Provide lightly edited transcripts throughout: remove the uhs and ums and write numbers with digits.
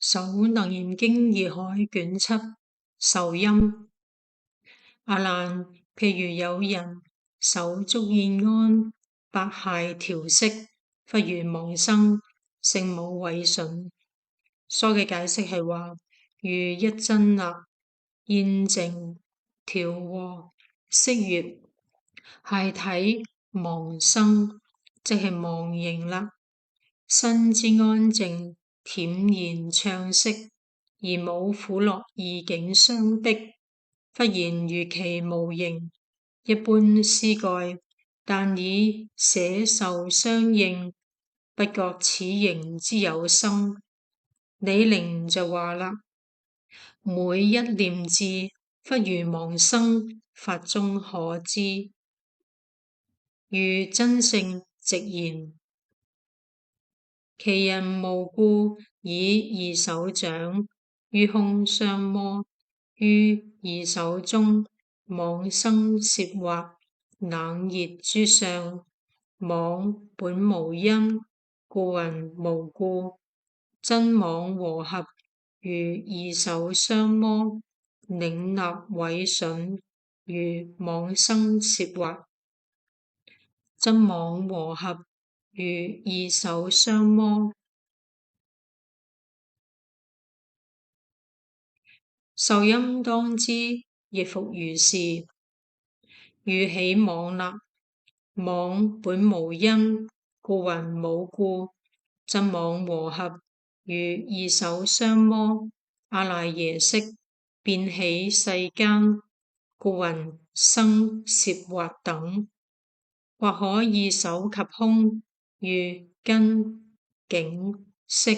手楞嚴經義海卷七受陰。阿難，譬如有人手足宴安，百械調飾，忽如妄生，性無違順。疏嘅解釋係話，如一真立、宴淨、調和、色悅，械體妄生，即係妄形啦。身之安靜、恬然暢適，而冇苦樂二境相逼，忽然如其無形，一般施蓋，但以捨受相應，不覺此形之有生。李陵就話啦：每一念智，忽如妄生，法中可知。如真性直言，其人無故以二手掌於空相摩，於二手中妄生攝惑、冷熱諸相，妄本無因，故云無故。真妄和合，如二手相摩，領納毀損，如妄生攝惑。真妄和合，如二手相摩。受陰當知，亦復如是。如起妄立，妄本無因，故云無故。真妄和合，如二手相摩。阿賴耶識，變起世間，故云生攝惑等。或可二手及空，如根、境、色。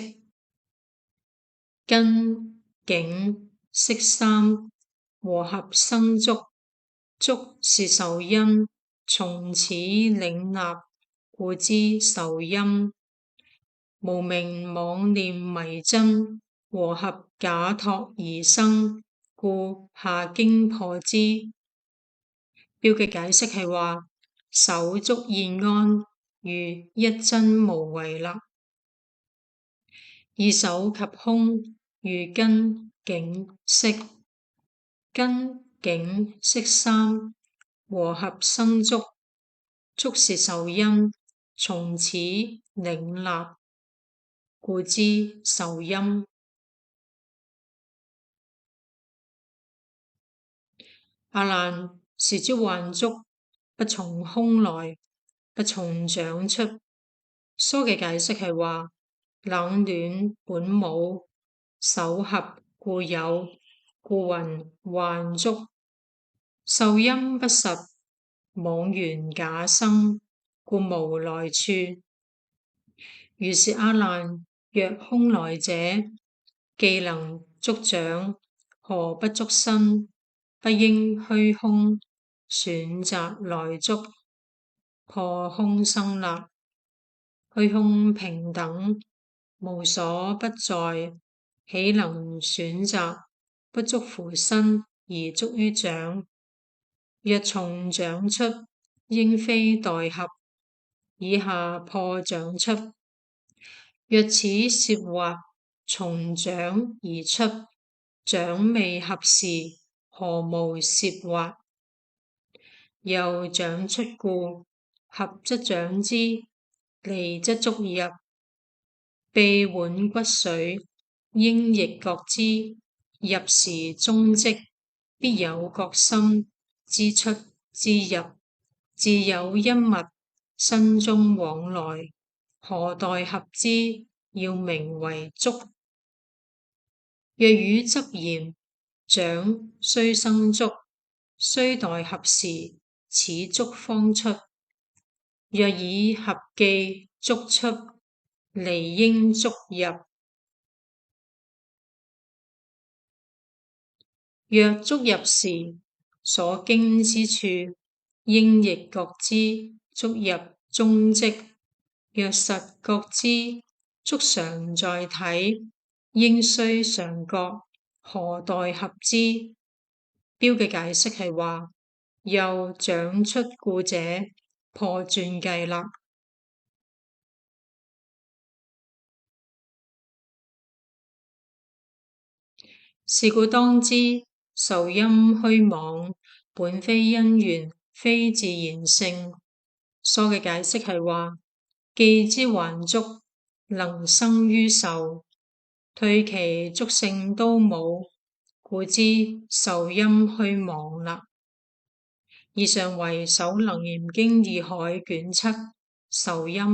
根、境、色三和合生觸，觸是受因，從此領納，故知受陰。無明妄念迷真，和合假託而生，故下經破之。標嘅解釋係話，手足宴安，如一真無為立；二手及空，如根、境、色。根、境、色三和合生觸，觸是受因，從此領納，故知受陰。阿難，是諸幻觸不從空來，不從長出。疏嘅解釋係話，冷暖本無，手合故有，故云幻觸。受陰不實，妄緣假生，故無來處。如是阿難，若空來者，既能觸長，何不觸身？不應虛空，選擇來觸，破空生立。虛空平等，無所不在，豈能選擇？不觸乎身而觸於長。若從長出，應非待合，以下破長出。若此攝惑從長而出，長未合時，何無攝惑？由長出故，合則長之，離則觸入。臂腕骨髓，應亦覺知。入時蹤跡，必有覺心，知出知入，自有因物，身中往來，何待合之？要名為觸。若汝執言，長須生觸，須待合時，此觸方出。若以合記觸出，離應觸入。若觸入時，所經之處，應亦覺知，觸入蹤跡。若實覺知，觸常在體，應須常覺，何待合之？標嘅解釋係話，又長出故者，破轉計啦。是故當知受陰虛妄，本非因緣，非自然性。疏嘅解釋係話，既知還足，能生於受，退其足性都冇，故知受陰虛妄啦。以上為《首楞嚴經義海卷七受陰》